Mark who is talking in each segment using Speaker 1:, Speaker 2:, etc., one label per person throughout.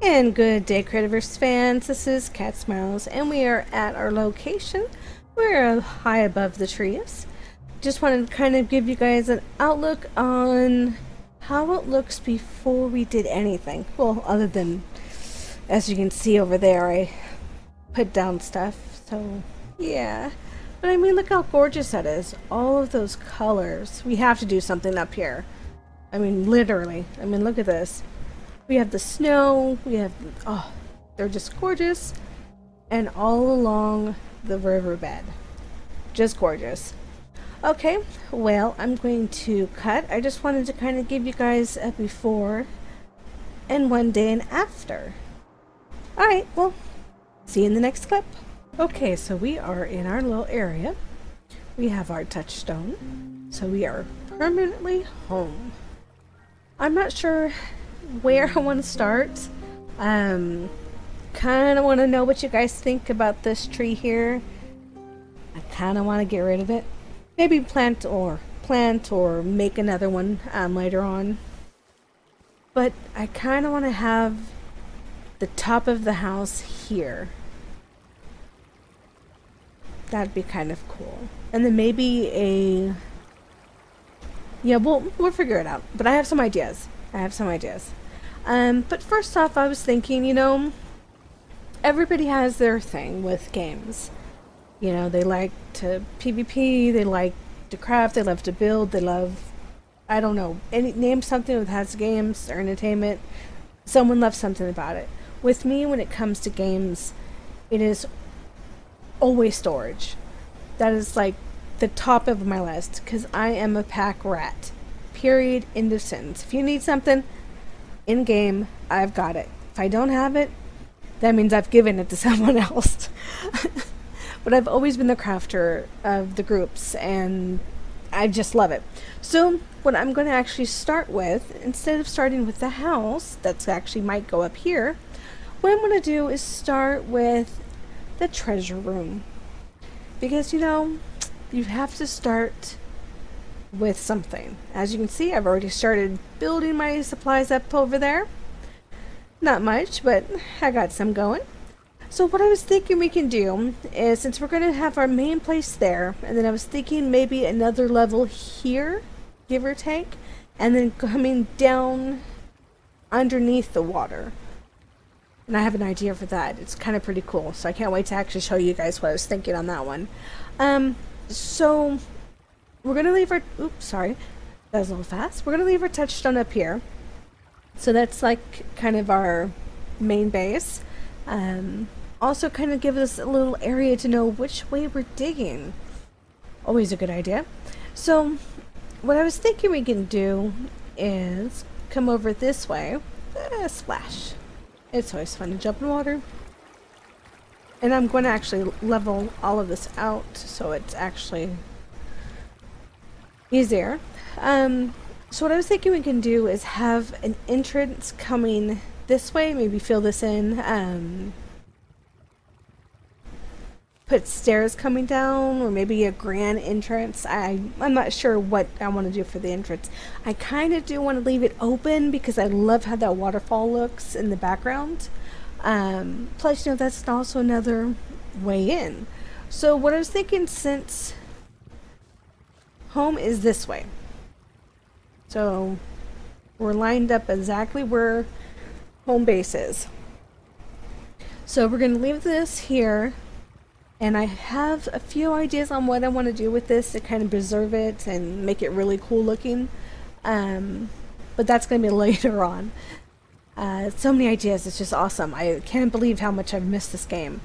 Speaker 1: And good day, Creativerse fans. This is Cat Smiles, and we are at our location. We're high above the trees. Just wanted to kind of give you guys an outlook on how it looks before we did anything. Well, other than, as you can see over there, I put down stuff. So, yeah. But I mean, look how gorgeous that is. All of those colors. We have to do something up here. I mean, literally. I mean, look at this. We have the snow, we have, oh, they're just gorgeous, and all along the riverbed. Just gorgeous. Okay, well, I'm going to cut. I just wanted to kind of give you guys a before and one day and after. Alright, well, see you in the next clip. Okay, so we are in our little area. We have our touchstone, so we are permanently home. I'm not sure where I want to start. Kind of want to know what you guys think about this tree here. I kind of want to get rid of it. Maybe plant or make another one later on. But I kind of want to have the top of the house here. That'd be kind of cool. And then maybe a... yeah, we'll figure it out. But I have some ideas. But first off, I was thinking, you know, everybody has their thing with games. You know, they like to PvP, they like to craft, they love to build, they love, I don't know, name something that has games or entertainment. Someone loves something about it. With me, when it comes to games, it is always storage. That is like the top of my list, because I am a pack rat. Period. End of sentence. If you need something in game, I've got it. If I don't have it, that means I've given it to someone else. But I've always been the crafter of the groups, and I just love it. So what I'm going to actually start with, instead of starting with the house, that's actually might go up here, what I'm going to do is start with the treasure room. Because, you know, you have to start with something. As you can see, I've already started building my supplies up over there. Not much, but I got some going. So what I was thinking we can do is, since we're going to have our main place there, and then I was thinking maybe another level here, give or take, and then coming down underneath the water. And I have an idea for that. It's kind of pretty cool, so I can't wait to actually show you guys what I was thinking on that one. So we're going to leave our, oops, sorry, that was a little fast. We're going to leave our touchstone up here. So that's like kind of our main base. Also kind of give us a little area to know which way we're digging. Always a good idea. So what I was thinking we can do is come over this way. Splash. It's always fun to jump in water. And I'm going to actually level all of this out so it's actually easier. So what I was thinking we can do is have an entrance coming this way, maybe fill this in, put stairs coming down, or maybe a grand entrance. I'm not sure what I want to do for the entrance. I kind of do want to leave it open because I love how that waterfall looks in the background. Plus, you know, that's also another way in. So what I was thinking, since home is this way, so we're lined up exactly where home base is. So we're going to leave this here, and I have a few ideas on what I want to do with this to kind of preserve it and make it really cool looking. But that's going to be later on. So many ideas, it's just awesome. I can't believe how much I've missed this game.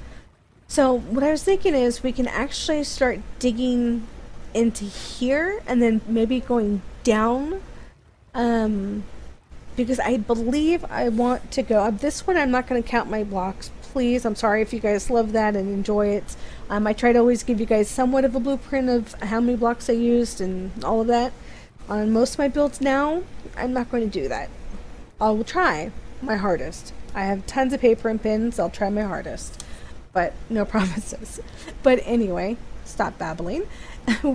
Speaker 1: So what I was thinking is we can actually start digging into here and then maybe going down. Because I believe I want to go, this one I'm not going to count my blocks, please. I'm sorry if you guys love that and enjoy it. I try to always give you guys somewhat of a blueprint of how many blocks I used and all of that. On most of my builds now, I'm not going to do that. I will try my hardest. I have tons of paper and pens, I'll try my hardest. But no promises. But anyway, stop babbling.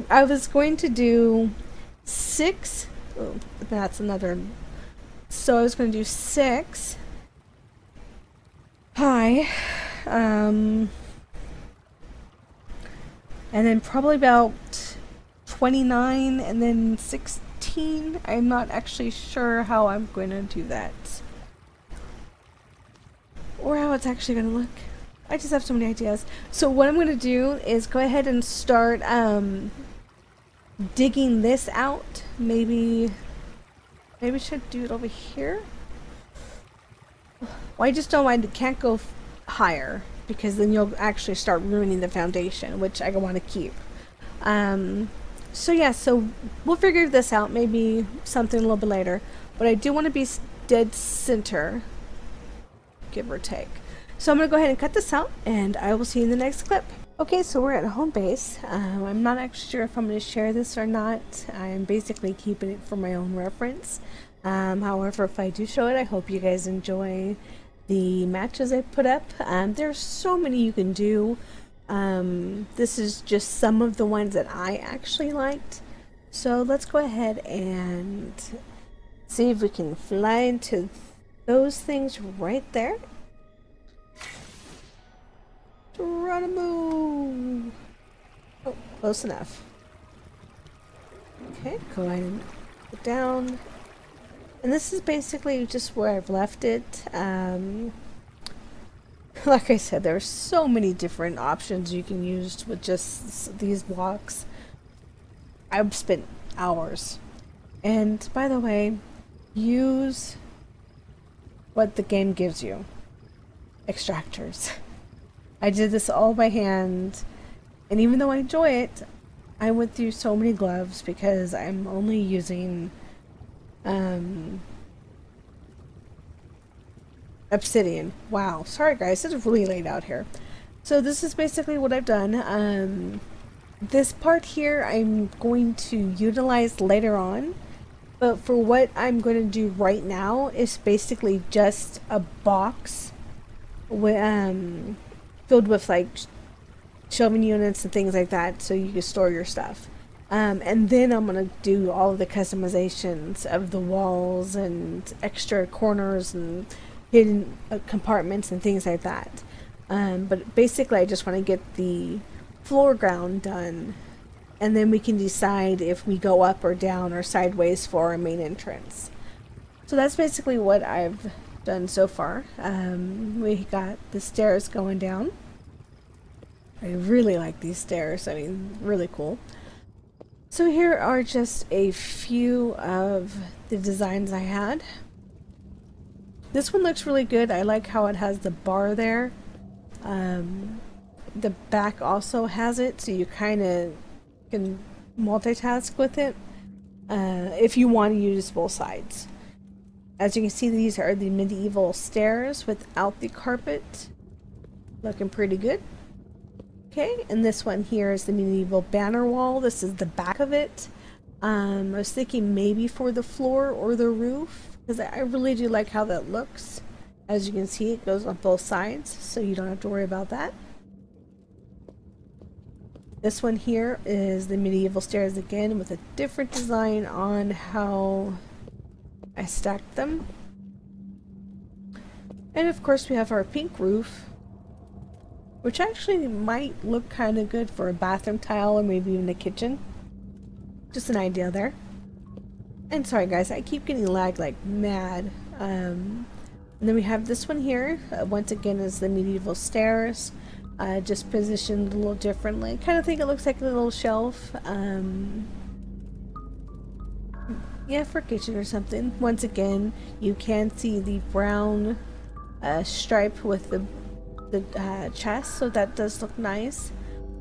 Speaker 1: I was going to do 6, oh, that's another. So I was going to do 6 high. And then probably about 29 and then 16. I'm not actually sure how I'm going to do that. Or how it's actually going to look. I just have so many ideas. So what I'm going to do is go ahead and start digging this out. Maybe I should do it over here. Well, I just don't mind. It can't go higher because then you'll actually start ruining the foundation, which I want to keep. So yeah, so we'll figure this out. Maybe something a little bit later. But I do want to be dead center, give or take. So I'm going to go ahead and cut this out, and I will see you in the next clip. Okay, so we're at home base. I'm not actually sure if I'm going to share this or not. I'm basically keeping it for my own reference. However, if I do show it, I hope you guys enjoy the matches I put up. There's so many you can do. This is just some of the ones that I actually liked. So let's go ahead and see if we can fly into those things right there. Geronimo! Oh, close enough. Okay, go ahead and put it down. And this is basically just where I've left it. Like I said, there's so many different options you can use with just these blocks. I've spent hours. And by the way, use what the game gives you. Extractors. I did this all by hand, and even though I enjoy it, I went through so many gloves because I'm only using obsidian. Wow, sorry guys, it's really late out here. So this is basically what I've done. This part here I'm going to utilize later on, but for what I'm going to do right now is basically just a box with, filled with like shelving units and things like that, so you can store your stuff. And then I'm going to do all of the customizations of the walls and extra corners and hidden compartments and things like that. But basically I just want to get the foreground done, and then we can decide if we go up or down or sideways for our main entrance. So that's basically what I've done so far. We got the stairs going down. I really like these stairs. I mean, really cool. So here are just a few of the designs I had. This one looks really good. I like how it has the bar there. The back also has it, so you kind of can multitask with it if you want to use both sides. As you can see, these are the medieval stairs without the carpet. Looking pretty good. Okay, and this one here is the medieval banner wall. This is the back of it. I was thinking maybe for the floor or the roof, because I really do like how that looks. As you can see, it goes on both sides, so you don't have to worry about that. This one here is the medieval stairs again, with a different design on how I stacked them. And of course we have our pink roof, which actually might look kind of good for a bathroom tile or maybe even a kitchen. Just an idea there. And sorry guys, I keep getting lagged like mad. And then we have this one here. Once again is the medieval stairs. Just positioned a little differently. Kind of think it looks like a little shelf. Yeah, for a kitchen or something. Once again, you can see the brown stripe with the chest, so that does look nice.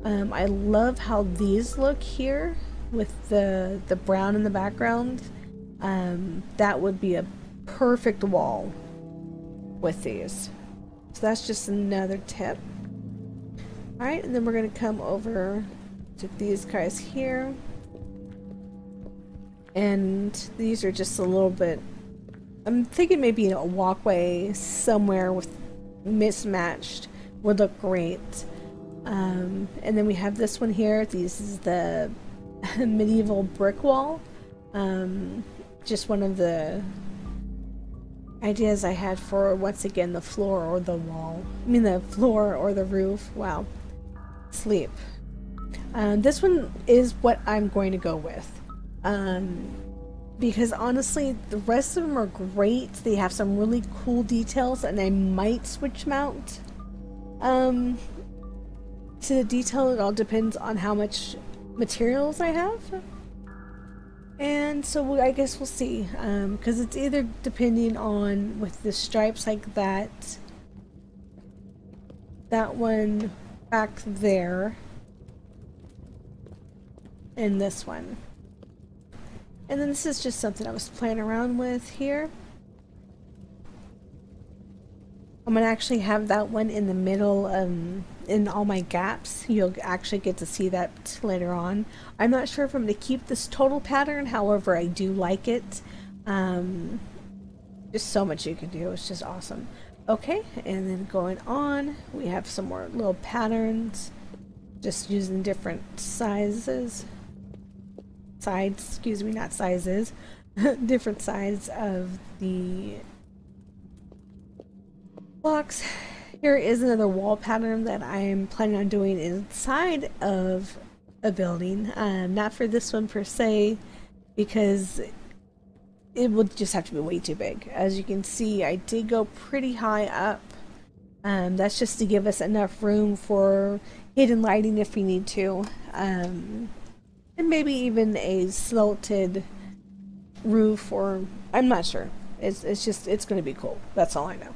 Speaker 1: I love how these look here with the brown in the background. That would be a perfect wall with these. So that's just another tip. Alright, and then we're going to come over to these guys here. And these are just a little bit, I'm thinking maybe a walkway somewhere with mismatched would look great. And then we have this one here. This is the medieval brick wall. Just one of the ideas I had for, once again, the floor or the wall. I mean, the floor or the roof. Wow. Sleep. This one is what I'm going to go with. Because honestly, the rest of them are great. They have some really cool details, and I might switch them out. To the detail, it all depends on how much materials I have. And so I guess we'll see, because it's either depending on, with the stripes like that one back there, and this one. And then this is just something I was playing around with here. I'm going to actually have that one in the middle, in all my gaps. You'll actually get to see that later on. I'm not sure if I'm going to keep this total pattern, however, I do like it. Just so much you can do, it's just awesome. Okay, and then going on, we have some more little patterns, just using different sides, excuse me, not sizes, different sides of the blocks. Here is another wall pattern that I'm planning on doing inside of a building. Not for this one per se, because it would just have to be way too big. As you can see, I did go pretty high up. That's just to give us enough room for hidden lighting if we need to. And maybe even a slanted roof, or I'm not sure. It's going to be cool. That's all I know.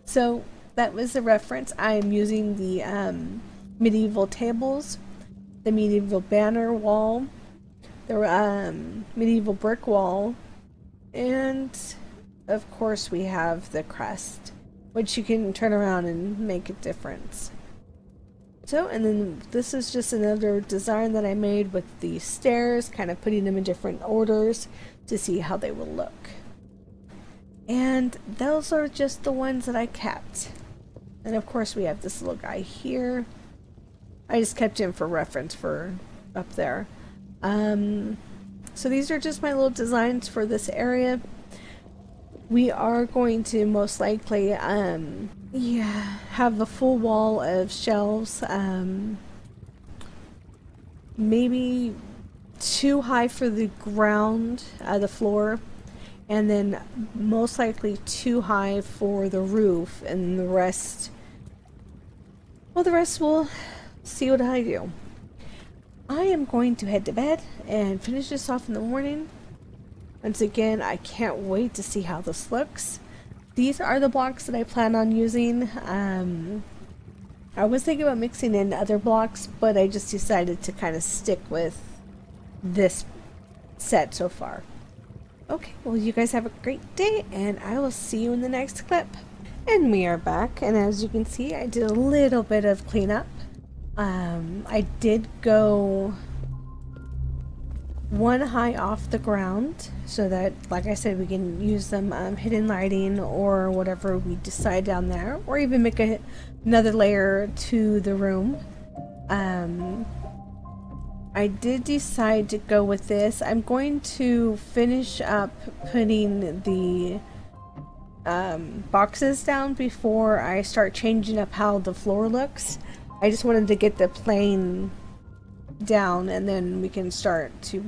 Speaker 1: So that was the reference. I'm using the medieval tables, the medieval banner wall, the medieval brick wall, and of course we have the crest, which you can turn around and make a difference. So, and then this is just another design that I made with the stairs, kind of putting them in different orders to see how they will look. And those are just the ones that I kept. And of course we have this little guy here. I just kept him for reference for up there. So these are just my little designs for this area. We are going to most likely have a full wall of shelves, maybe too high for the ground, the floor, and then most likely too high for the roof, and the rest, well, the rest we'll see what I do. I am going to head to bed and finish this off in the morning. Once again, I can't wait to see how this looks. These are the blocks that I plan on using. I was thinking about mixing in other blocks, but I just decided to kind of stick with this set so far. Okay, well, you guys have a great day, and I will see you in the next clip. And we are back, and as you can see, I did a little bit of cleanup. I did go one high off the ground so that, like I said, we can use them hidden lighting or whatever we decide down there, or even make another layer to the room. I did decide to go with this. I'm going to finish up putting the boxes down before I start changing up how the floor looks. I just wanted to get the plane down, and then we can start to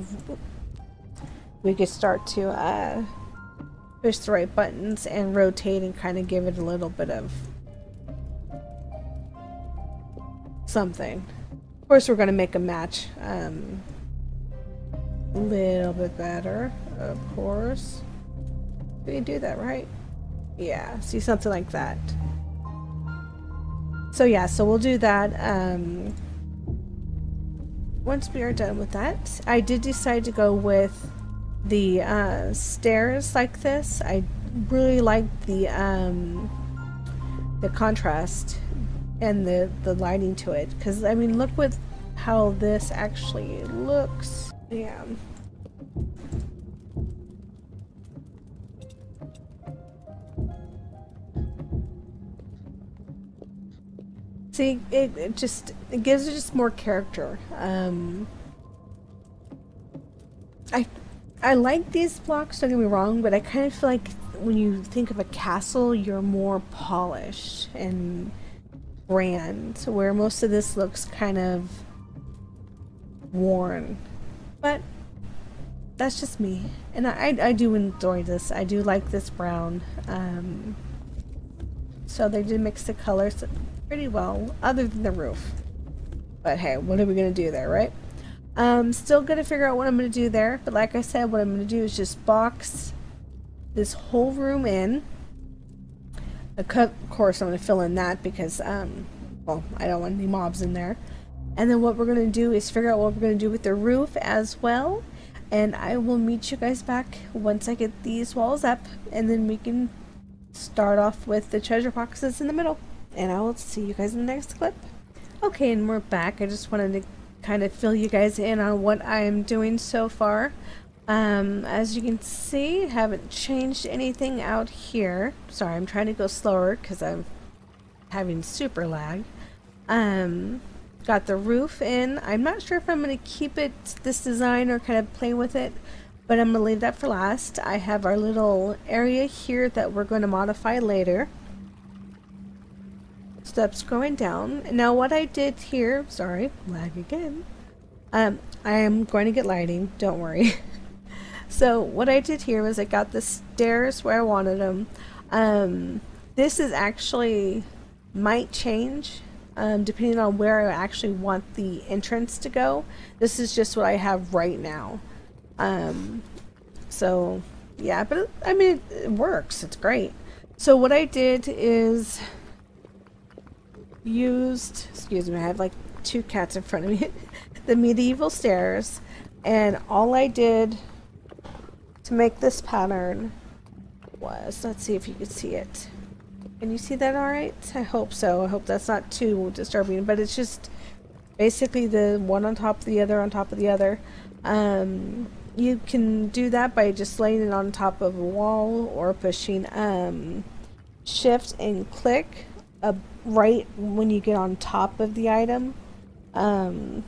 Speaker 1: push the right buttons and rotate and kind of give it a little bit of something. Of course, we're going to make a match a little bit better, of course. We do that, right? Yeah, see, something like that. So yeah, so we'll do that once we are done with that. I did decide to go with the stairs like this. I really like the contrast and the lighting to it, because I mean, look with how this actually looks. Yeah. See, it gives it just more character. I like these blocks, don't get me wrong, but I kind of feel like when you think of a castle, you're more polished and grand, where most of this looks kind of worn. But that's just me, and I do enjoy this. I do like this brown. So they did mix the colors pretty well, other than the roof. But hey, what are we gonna do there, right? Still gonna figure out what I'm gonna do there, but like I said, what I'm gonna do is just box this whole room in. Of course, I'm gonna fill in that because, well, I don't want any mobs in there. And then what we're gonna do is figure out what we're gonna do with the roof as well. And I will meet you guys back once I get these walls up, and then we can start off with the treasure boxes in the middle. And I will see you guys in the next clip. Okay, and we're back. I just wanted to kind of fill you guys in on what I am doing so far. As you can see, I haven't changed anything out here. Sorry, I'm trying to go slower because I'm having super lag. Got the roof in. I'm not sure if I'm going to keep it this design or kind of play with it, but I'm going to leave that for last. I have our little area here that we're going to modify later. Steps going down. Now what I did here, sorry, lag again. I am going to get lighting, don't worry. So what I did here was I got the stairs where I wanted them. This is actually might change depending on where I actually want the entrance to go. This is just what I have right now. So yeah, but I mean it works, it's great. So what I did is used, excuse me, I have like two cats in front of me, the medieval stairs, and all I did to make this pattern was, let's see if you can see it. Can you see that all right? I hope so. I hope that's not too disturbing, but it's just basically the one on top of the other on top of the other. You can do that by just laying it on top of a wall or pushing shift and click right when you get on top of the item, and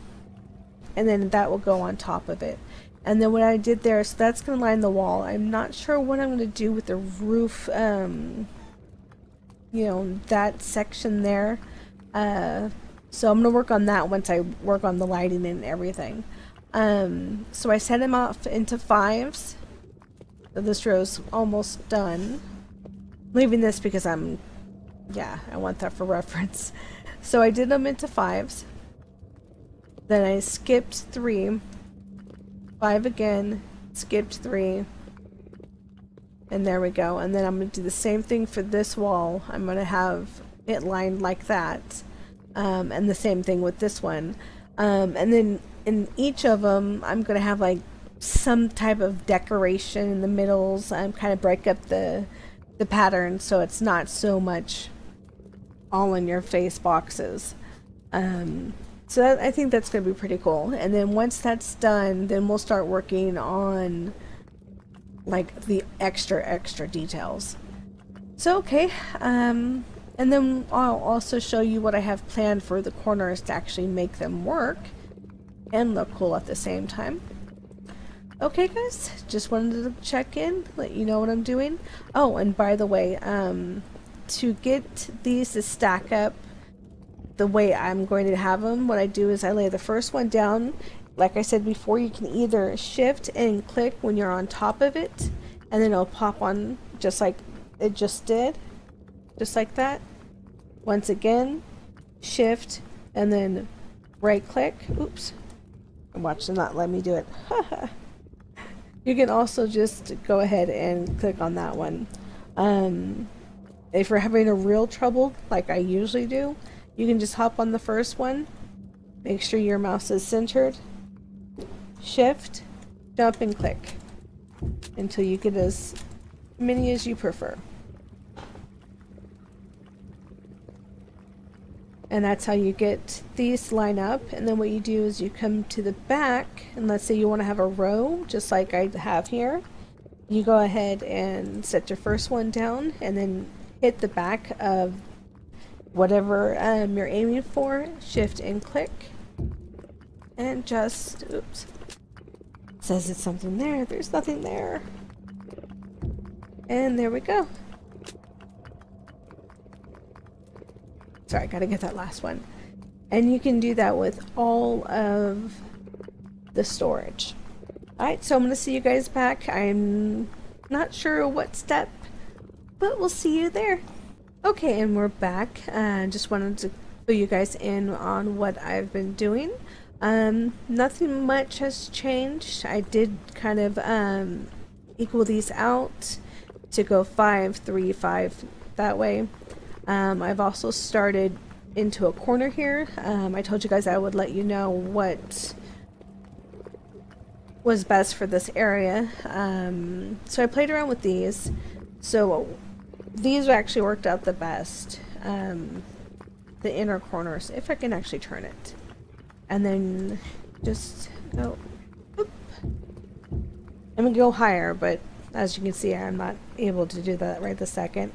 Speaker 1: then that will go on top of it. And then what I did there, so that's going to line the wall. I'm not sure what I'm going to do with the roof, you know, that section there. So I'm going to work on that once I work on the lighting and everything. So I set them off into 5s. So this row's almost done. Leaving this because yeah, I want that for reference. So I did them into 5s. Then I skipped 3. 5 again, skipped 3. And there we go. And then I'm going to do the same thing for this wall. I'm going to have it lined like that. And the same thing with this one. And then in each of them, I'm going to have like some type of decoration in the middles. I'm kind of break up the pattern so it's not so much all in your face boxes. So that, I think that's going to be pretty cool. And then once that's done, then we'll start working on like the extra details. So okay, and then I'll also show you what I have planned for the corners to actually make them work and look cool at the same time. Okay guys, just wanted to check in, let you know what I'm doing. Oh, and by the way, to get these to stack up the way I'm going to have them, what I do is I lay the first one down. Like I said before, you can either shift and click when you're on top of it, and then it'll pop on just like it just did. Just like that. Once again, shift, and then right click. Oops. Watch them not let me do it. You can also just go ahead and click on that one. If you're having a real trouble, like I usually do, you can just hop on the first one. Make sure your mouse is centered. Shift, jump, and click until you get as many as you prefer. And that's how you get these to line up. And then what you do is you come to the back, and let's say you want to have a row just like I have here. You go ahead and set your first one down and then hit the back of whatever you're aiming for. Shift and click, and just, oops, it says it's something there, there's nothing there. And there we go. Sorry, I gotta get that last one. And you can do that with all of the storage. Alright, so I'm gonna see you guys back. I'm not sure what step, but we'll see you there. Okay, and we're back. Just wanted to fill you guys in on what I've been doing. Nothing much has changed. I did kind of equal these out to go 5, 3, 5 that way. I've also started into a corner here. I told you guys I would let you know what was best for this area. So I played around with these. So these actually worked out the best. The inner corners, if I can actually turn it. And then just go, oop. I'm gonna go higher, but as you can see, I'm not able to do that right this second.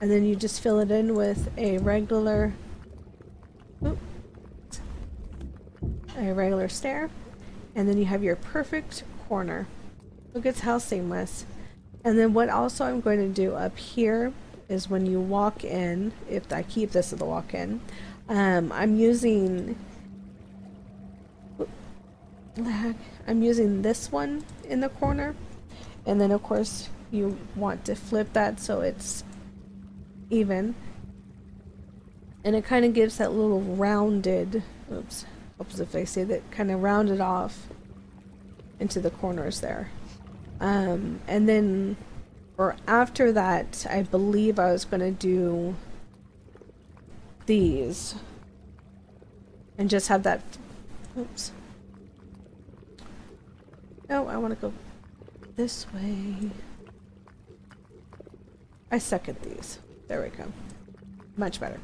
Speaker 1: And then you just fill it in with a regular stair, and then you have your perfect corner. Look at how seamless. And then what also I'm going to do up here is when you walk in, if I keep this as the walk-in, I'm using this one in the corner, and then of course you want to flip that so it's even, and it kind of gives that little rounded, oops, if I say that, kind of rounded off into the corners there. And then, or after that, I believe I was going to do these and just have that, oops. No, I want to go this way. I suck at these. There we go. Much better.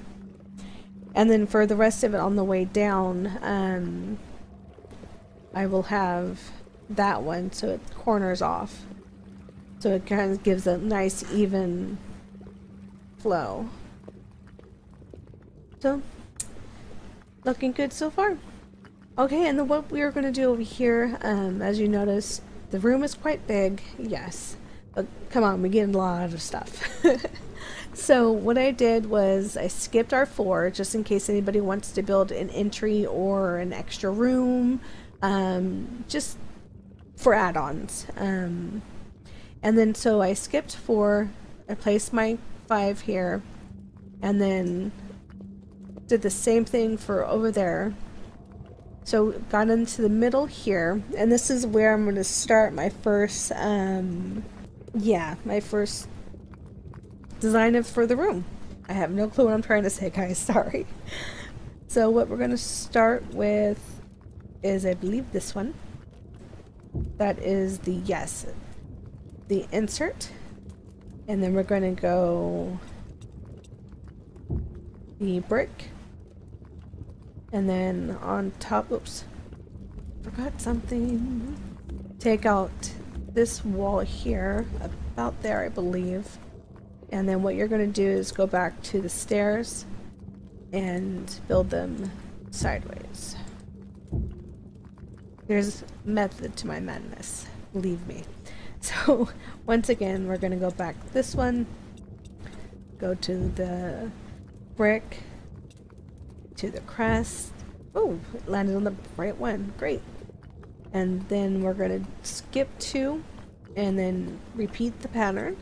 Speaker 1: And then for the rest of it on the way down, I will have that one so it corners off. So it kind of gives a nice even flow. So, looking good so far. Okay, and then what we are going to do over here, as you notice, the room is quite big, yes. But come on, we get a lot of stuff. So what I did was I skipped our floor just in case anybody wants to build an entry or an extra room, just for add-ons. And then so I skipped 4, I placed my 5 here, and then did the same thing for over there. So got into the middle here, and this is where I'm going to start my first, my first design for the room. I have no clue what I'm trying to say, guys, sorry. So what we're going to start with is, I believe, this one. That is the, yes, the insert. And then we're going to go the brick. And then on top, oops, forgot something. Take out this wall here, about there, I believe. And then what you're going to do is go back to the stairs and build them sideways. There's method to my madness, believe me. So once again, we're going to go back this one, go to the brick, to the crest. Oh, it landed on the right one, great. And then we're going to skip 2 and then repeat the pattern.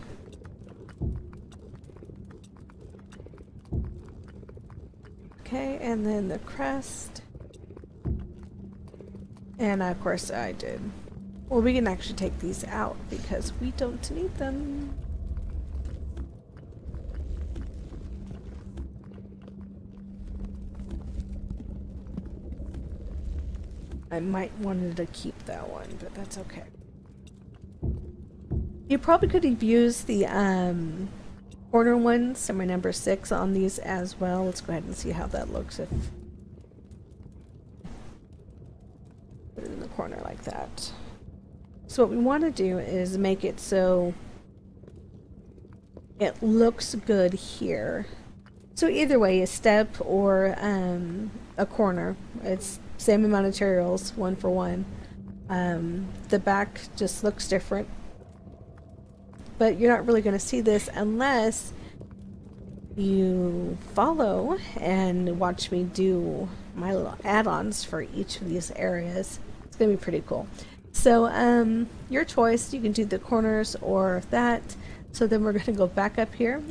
Speaker 1: Okay, and then the crest. And of course I did. Well, we can actually take these out because we don't need them. I might wanted to keep that one, but that's okay. You probably could have used the corner ones, so my number 6 on these as well. Let's go ahead and see how that looks if put it in the corner like that. So what we want to do is make it so it looks good here. So either way, a step or a corner, it's same amount of materials, 1 for 1. The back just looks different. but you're not really going to see this unless you follow and watch me do my little add-ons for each of these areas. It's going to be pretty cool. So your choice, you can do the corners or that. So then we're going to go back up here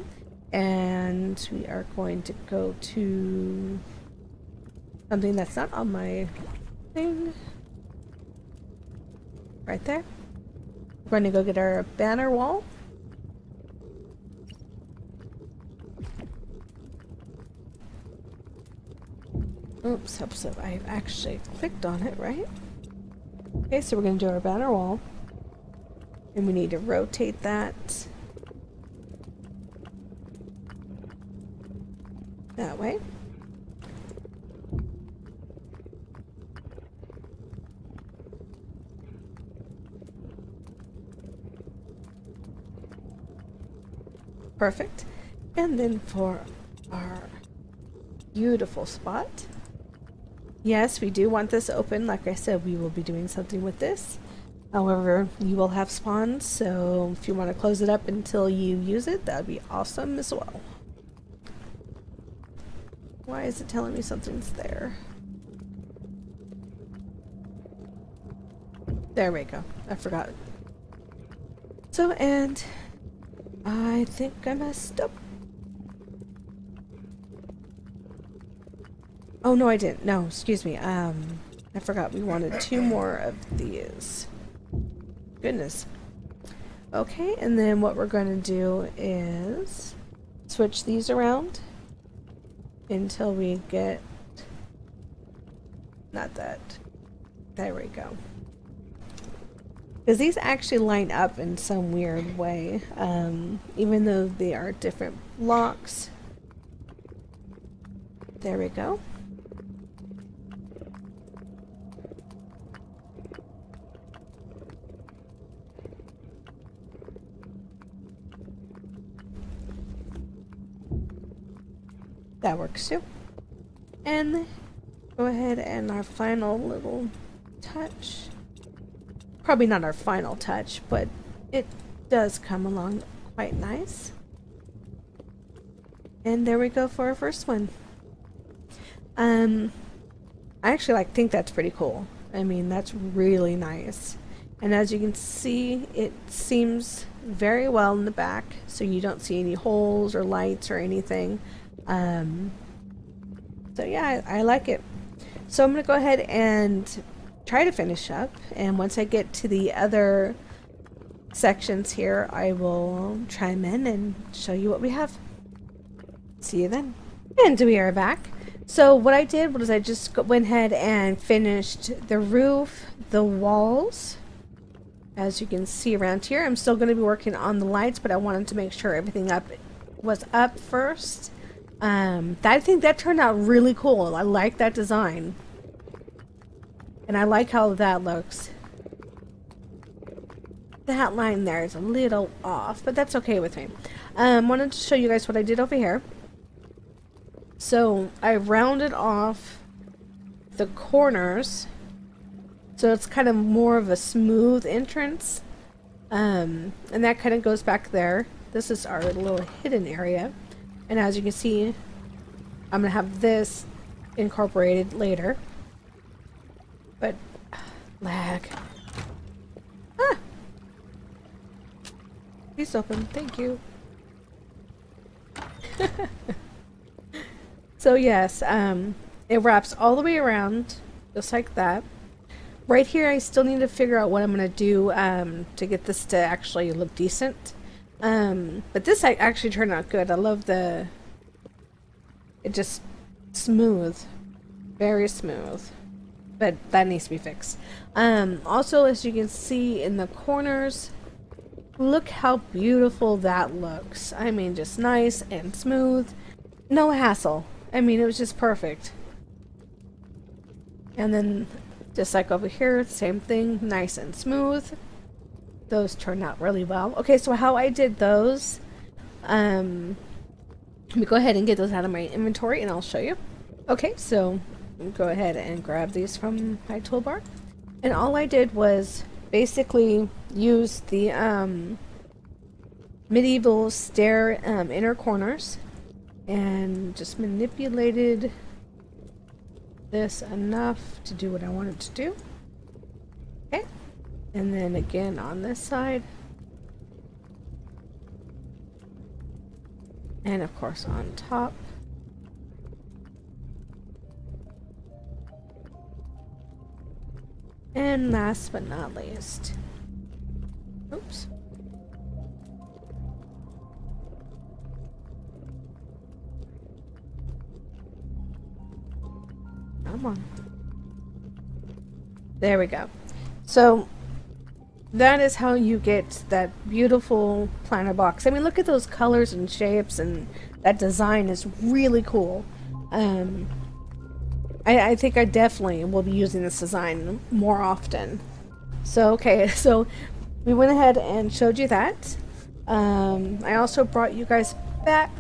Speaker 1: and we are going to go to something that's not on my thing. Right there. We're going to go get our banner wall. Oops, so I've actually clicked on it, right? Okay, so we're going to do our banner wall. And we need to rotate that that way. Perfect. And then for our beautiful spot, yes, we do want this open. Like I said, we will be doing something with this. However, you will have spawns, so if you want to close it up until you use it, that would be awesome as well. Why is it telling me something's there? There we go. I forgot. So, and I think I messed up. Oh, no, I didn't. No, excuse me. I forgot we wanted 2 more of these. Goodness. Okay, and then what we're going to do is switch these around until we get, not that, there we go. Because these actually line up in some weird way, even though they are different blocks. There we go. That works too. And go ahead and our final little touch. Probably not our final touch, but it does come along quite nice. And there we go for our first one. I actually think that's pretty cool. I mean, that's really nice. And as you can see, it seams very well in the back, so you don't see any holes or lights or anything. So yeah, I like it. So I'm going to go ahead and try to finish up, and once I get to the other sections here, I will chime in and show you what we have. See you then. And we are back. So what I did was I just went ahead and finished the roof, the walls. As you can see around here, I'm still going to be working on the lights, but I wanted to make sure everything was up first. I think that turned out really cool. I like that design. And I like how that looks. That line there is a little off, but that's okay with me. Wanted to show you guys what I did over here. So I rounded off the corners, so it's kind of more of a smooth entrance. And that kind of goes back there. This is our little hidden area. And as you can see, I'm going to have this incorporated later. But, lag. Ah! Please open. Thank you. So yes, it wraps all the way around, just like that. Right here, I still need to figure out what I'm going to do to get this to actually look decent. But this actually turned out good. I love it just smooth, very smooth, but that needs to be fixed. Also, as you can see in the corners, look how beautiful that looks. I mean, just nice and smooth, no hassle. I mean, it was just perfect. And then just like over here, same thing, nice and smooth. Those turned out really well. Okay, so how I did those, let me go ahead and get those out of my inventory and I'll show you. Okay, so go ahead and grab these from my toolbar. And all I did was basically use the medieval stair inner corners, and just manipulated this enough to do what I wanted to do. Okay, and then again on this side, and of course on top. And last but not least, oops. Come on. There we go. So that is how you get that beautiful planter box. I mean, look at those colors and shapes, and that design is really cool. I think I definitely will be using this design more often. So, okay, so we went ahead and showed you that. I also brought you guys back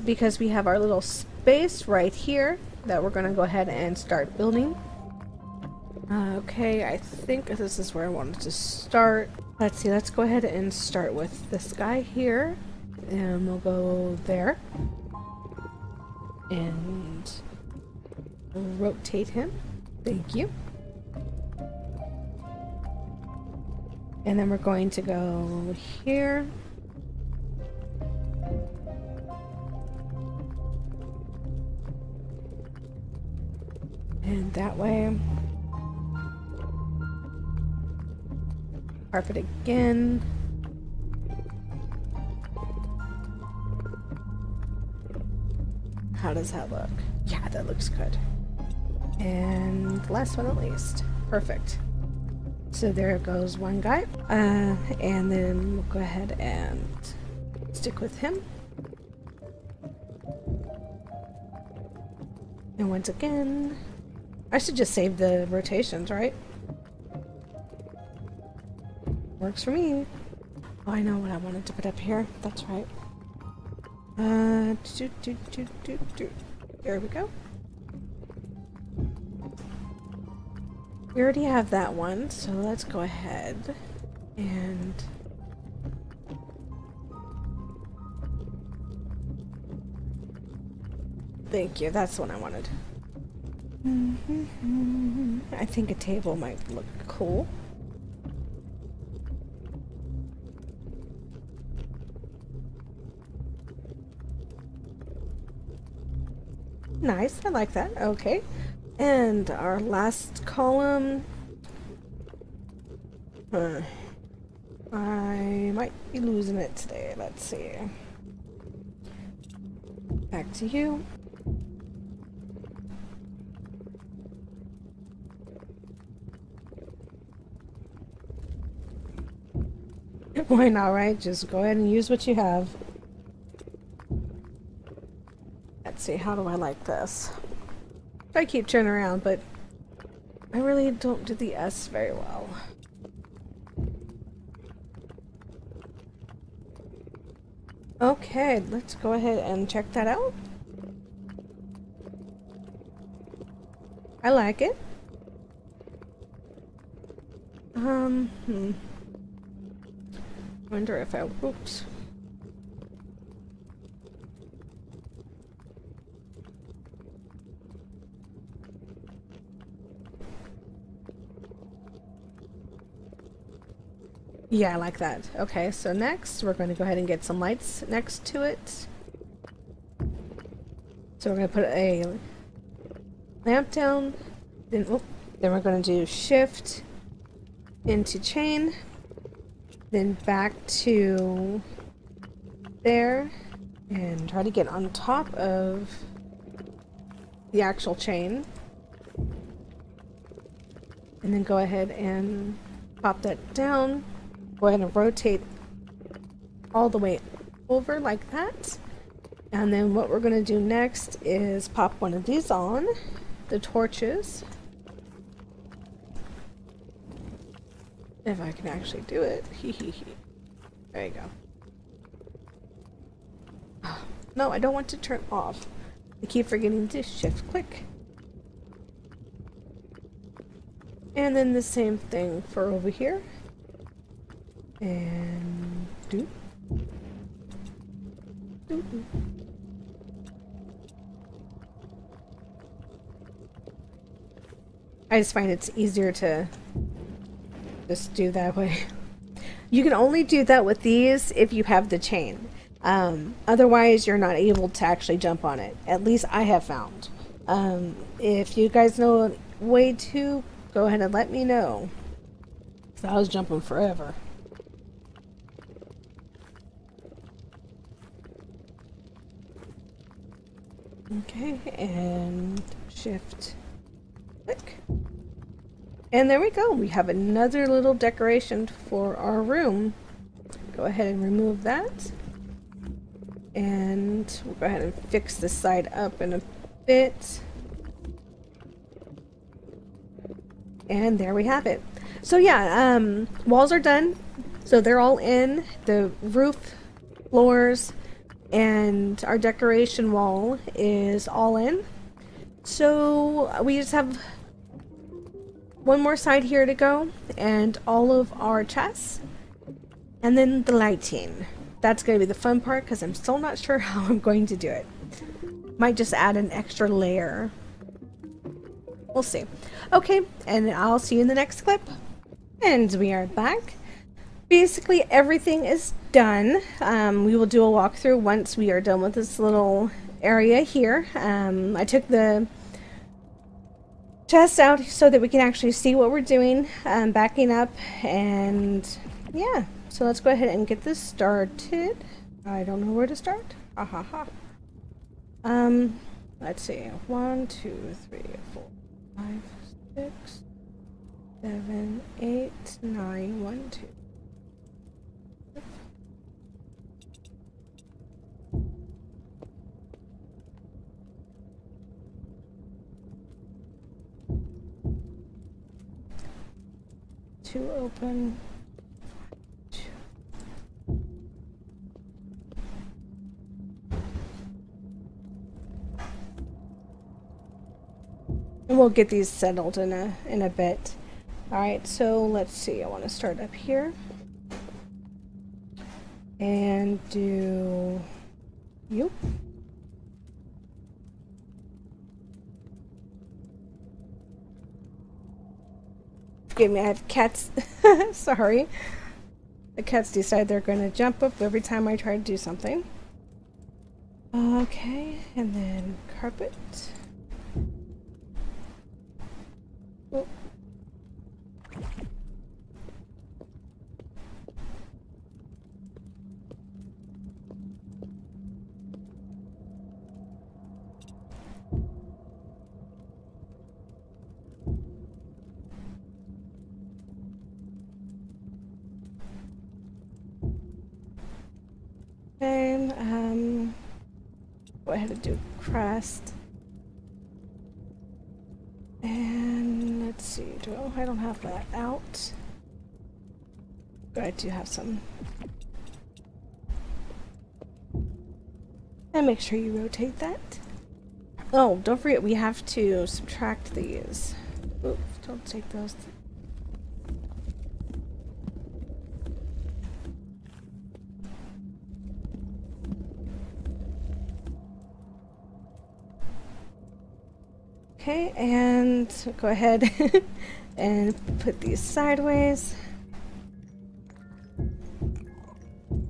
Speaker 1: because we have our little space right here that we're going to go ahead and start building. Okay, I think this is where I wanted to start. Let's see, let's go ahead and start with this guy here. And we'll go there. And rotate him. Thank you. And then we're going to go here. And that way. Carpet again. How does that look? Yeah, that looks good. And last but not least, perfect. So there goes one guy. And then we'll go ahead and stick with him. And once again, I should just save the rotations, right? Works for me. Oh, I know what I wanted to put up here. That's right. There we go. We already have that one, so let's go ahead and thank you, that's the one I wanted. I think a table might look cool. Nice, I like that. Okay. And our last column, I might be losing it today. Let's see. Back to you. Why not, right? Just go ahead and use what you have. Let's see, how do I like this? I keep turning around, but I really don't do the S very well. Okay, let's go ahead and check that out. I like it. Wonder if I, oops. Yeah, I like that. Okay, so next we're going to go ahead and get some lights next to it. So we're going to put a lamp down, then we're going to do shift into chain, then back to there, and try to get on top of the actual chain, and then go ahead and pop that down. Go ahead and rotate all the way over like that. And then what we're going to do next is pop one of these on, the torches. If I can actually do it. There you go. Oh, no, I don't want to turn off. I keep forgetting to shift click. And then the same thing for over here. And do. Do, do. I just find it's easier to just do that way. You can only do that with these if you have the chain. Otherwise, you're not able to actually jump on it. At least I have found. If you guys know a way to, go ahead and let me know. So I was jumping forever. Okay, and shift, click. And there we go. We have another little decoration for our room. Go ahead and remove that. And we'll go ahead and fix this side up in a bit. And there we have it. So yeah, walls are done. So they're all in. The roof, floors, and our decoration wall is all in. So we just have one more side here to go, and all of our chests, and then the lighting. That's going to be the fun part because I'm still not sure how I'm going to do it. Might just add an extra layer. We'll see. Okay, and I'll see you in the next clip. And we are back. Basically everything is done. We will do a walkthrough once we are done with this little area here. I took the chest out so that we can actually see what we're doing, backing up, and yeah. So let's go ahead and get this started. I don't know where to start. Ha ha ha. Let's see. 1, 2, 3, 4, 5, 6, 7, 8, 9, 1, 2. Two open. And we'll get these settled in a bit. All right, so let's see. I want to start up here and do you. Forgive me, I have cats. Sorry. The cats decide they're going to jump up every time I try to do something. Okay, and then carpet. Oh. And go ahead and do crest. And let's see, I don't have that out. But I do have some. And make sure you rotate that. Oh, don't forget we have to subtract these. Oops, don't take those. Okay, and go ahead and put these sideways.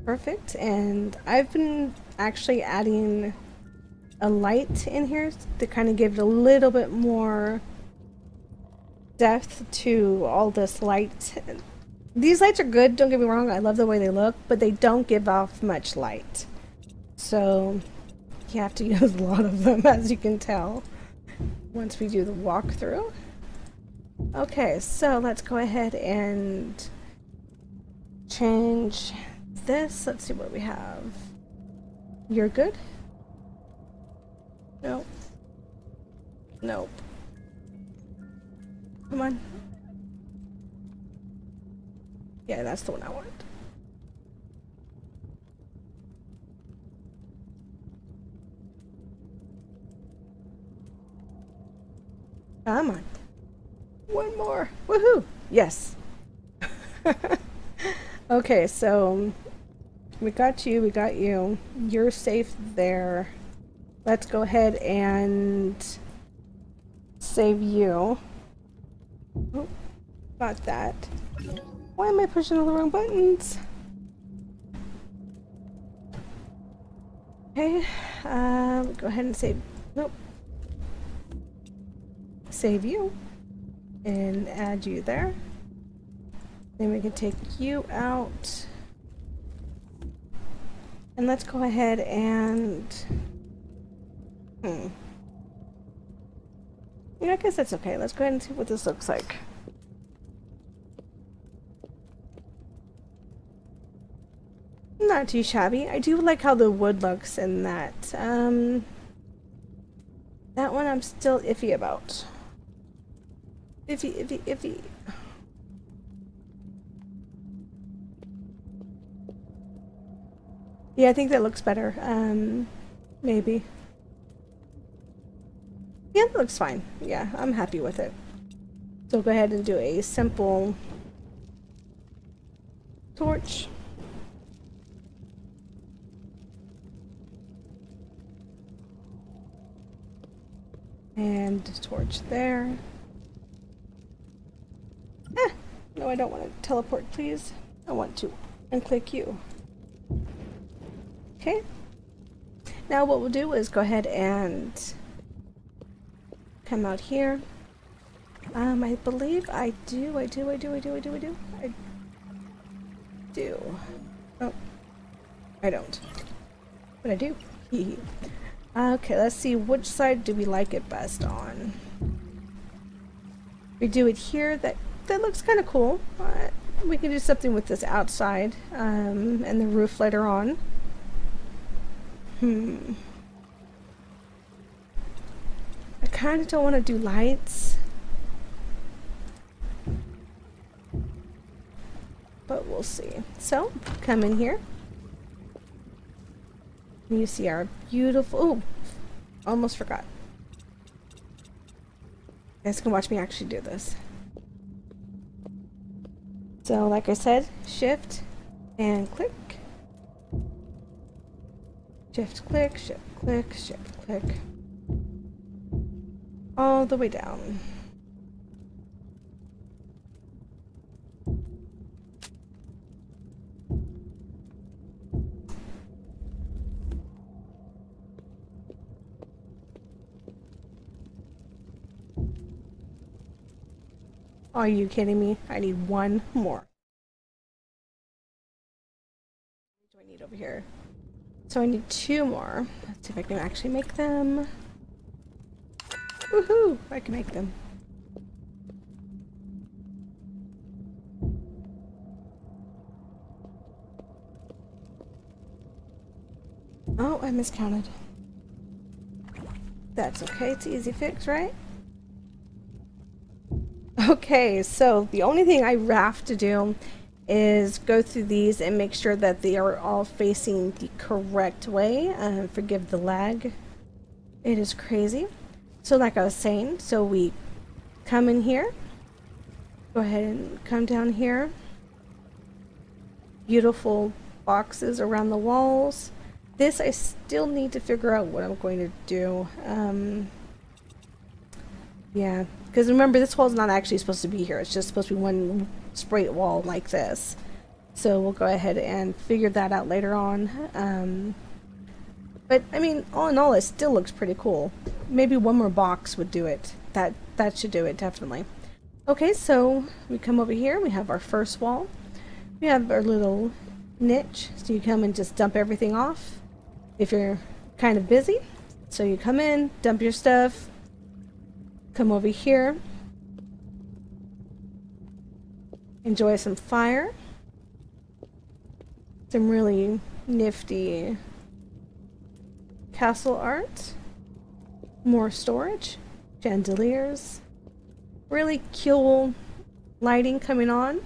Speaker 1: Perfect. And I've been actually adding a light in here to kind of give it a little bit more depth to all this light. These lights are good, don't get me wrong, I love the way they look, but they don't give off much light. So you have to use a lot of them, as you can tell, once we do the walkthrough. Okay, so let's go ahead and change this. Let's see what we have. You're good? Nope. Nope. Come on. Yeah, that's the one I want. Come on. One more. Woohoo! Yes. Okay, so we got you, we got you. You're safe there. Let's go ahead and save you. Oh, got that. Why am I pushing all the wrong buttons? Okay, go ahead and save. Nope. Save you and add you there. Then we can take you out. And let's go ahead and yeah, I guess that's okay. Let's go ahead and see what this looks like. Not too shabby. I do like how the wood looks in that. That one I'm still iffy about. Iffy. Yeah, I think that looks better. Maybe. Yeah, that looks fine. Yeah, I'm happy with it. So go ahead and do a simple torch. And torch there. No, I don't want to teleport, please. I want to unclick you. Okay. Now what we'll do is go ahead and come out here. I believe I do. I do. Oh, I don't. But I do. Okay, let's see, which side do we like it best on? We do it here. That looks kind of cool. We can do something with this outside and the roof later on. I kind of don't want to do lights, but we'll see. So come in here. You see our beautiful, oh, almost forgot. You guys can watch me actually do this. So like I said, shift and click. Shift click, shift click, shift click. All the way down. Are you kidding me? I need one more. What do I need over here? So I need two more. Let's see if I can actually make them. Woohoo! I can make them. Oh, I miscounted. That's okay. It's an easy fix, right? Okay, so the only thing I have to do is go through these and make sure that they are all facing the correct way. Forgive the lag. It is crazy. So like I was saying, so we come in here. Go ahead and come down here. Beautiful boxes around the walls. This I still need to figure out what I'm going to do. Yeah, because remember, this wall's not actually supposed to be here. It's just supposed to be one straight wall like this. So we'll go ahead and figure that out later on. But I mean, all in all, it still looks pretty cool. Maybe one more box would do it. That should do it, definitely. Okay, so we come over here. We have our first wall. We have our little niche. So you come and just dump everything off if you're kind of busy. So you come in, dump your stuff. Come over here, enjoy some fire, some really nifty castle art, more storage, chandeliers, really cool lighting coming on,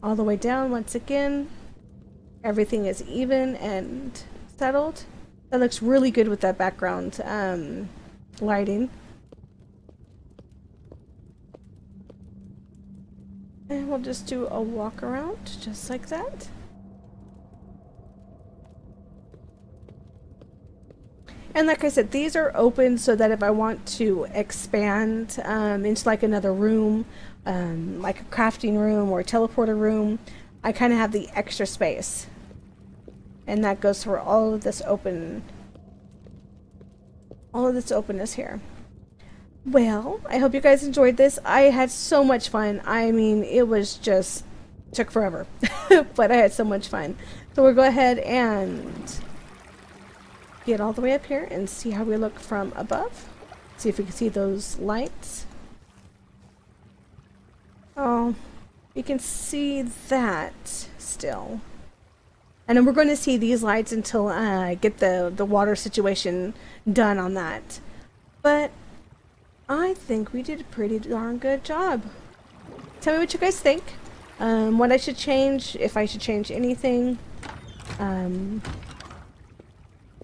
Speaker 1: all the way down. Once again, everything is even and settled. That looks really good with that background lighting. And we'll just do a walk around just like that. And like I said, these are open so that if I want to expand into like another room, like a crafting room or a teleporter room, I kind of have the extra space. And that goes for all of this openness here. Well, I hope you guys enjoyed this. I had so much fun. I mean, it was just took forever, but I had so much fun. So we'll go ahead and get all the way up here and see how we look from above. See if we can see those lights. Oh, you can see that still. And then we're going to see these lights until I get the water situation done on that. But I think we did a pretty darn good job. Tell me what you guys think. What I should change, if I should change anything.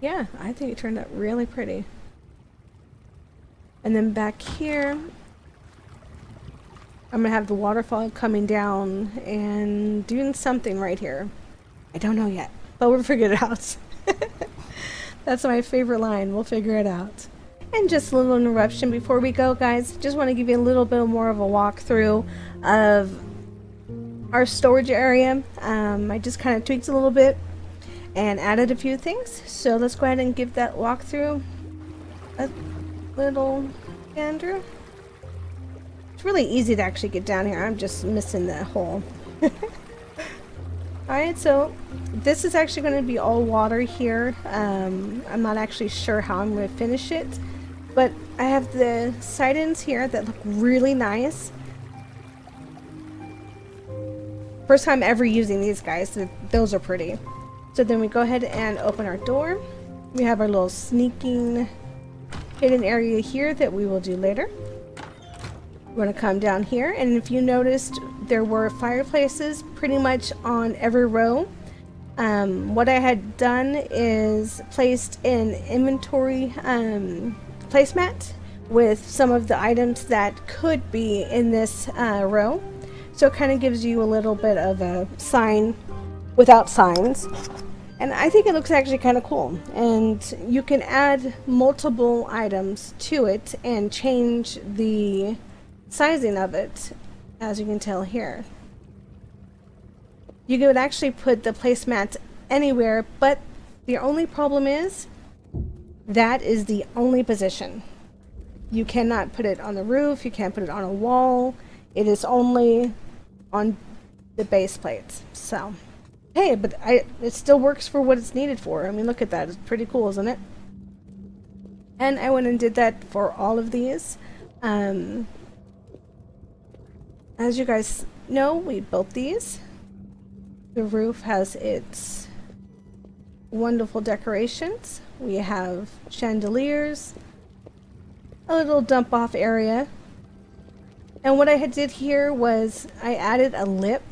Speaker 1: Yeah, I think it turned out really pretty. And then back here, I'm going to have the waterfall coming down and doing something right here. I don't know yet, but we'll figure it out. That's my favorite line. We'll figure it out. And just a little interruption before we go, guys. Just want to give you a little bit more of a walkthrough of our storage area. I just kind of tweaked a little bit and added a few things. So let's go ahead and give that walkthrough a little gander. It's really easy to actually get down here. I'm just missing the hole. Alright, so this is actually going to be all water here. I'm not actually sure how I'm going to finish it, but I have the side-ends here that look really nice. First time ever using these guys, those are pretty. So then we go ahead and open our door. We have our little sneaking hidden area here that we will do later. We're going to come down here, and if you noticed, there were fireplaces pretty much on every row. What I had done is placed an inventory placemat with some of the items that could be in this row. So it kind of gives you a little bit of a sign without signs. And I think it looks actually kind of cool. And you can add multiple items to it and change the sizing of it, as you can tell here. You could actually put the placemat anywhere, but the only problem is that is the only position. You cannot put it on the roof, you can't put it on a wall. It is only on the base plates. So hey, but it still works for what it's needed for. I mean, look at that. It's pretty cool, isn't it? And I went and did that for all of these. As you guys know, we built these. The roof has its wonderful decorations. We have chandeliers, a little dump off area. And what I did here was I added a lip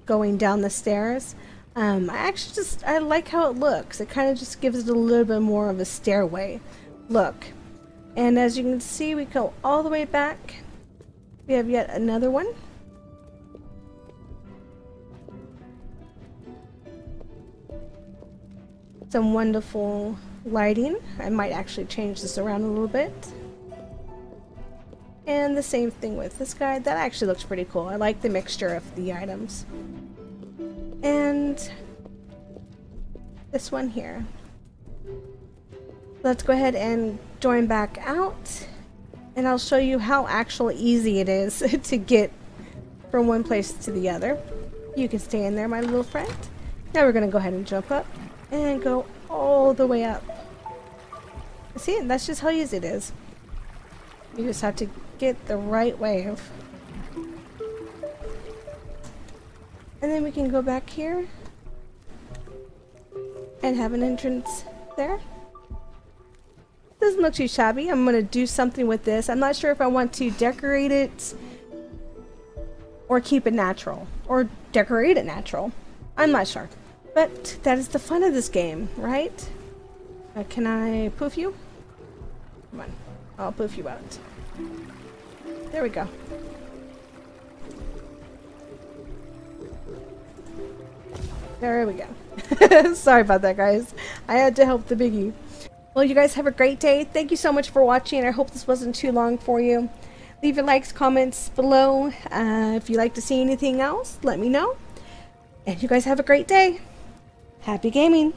Speaker 1: going down the stairs. I like how it looks. It kind of just gives it a little bit more of a stairway look. And as you can see, we go all the way back. We have yet another one. Some wonderful lighting. I might actually change this around a little bit. And the same thing with this guy. That actually looks pretty cool. I like the mixture of the items. And this one here. Let's go ahead and join back out. And I'll show you how actually easy it is to get from one place to the other. You can stay in there, my little friend. Now we're going to go ahead and jump up and go all the way up. See, that's just how easy it is. You just have to get the right wave. And then we can go back here and have an entrance there. Doesn't look too shabby. I'm going to do something with this. I'm not sure if I want to decorate it or keep it natural or decorate it natural. I'm not sure. But that is the fun of this game, right? Can I poof you? Come on. I'll poof you out. There we go. There we go. Sorry about that, guys. I had to help the biggie. Well, you guys have a great day. Thank you so much for watching. I hope this wasn't too long for you. Leave your likes, comments below. If you'd like to see anything else, let me know. And you guys have a great day. Happy gaming!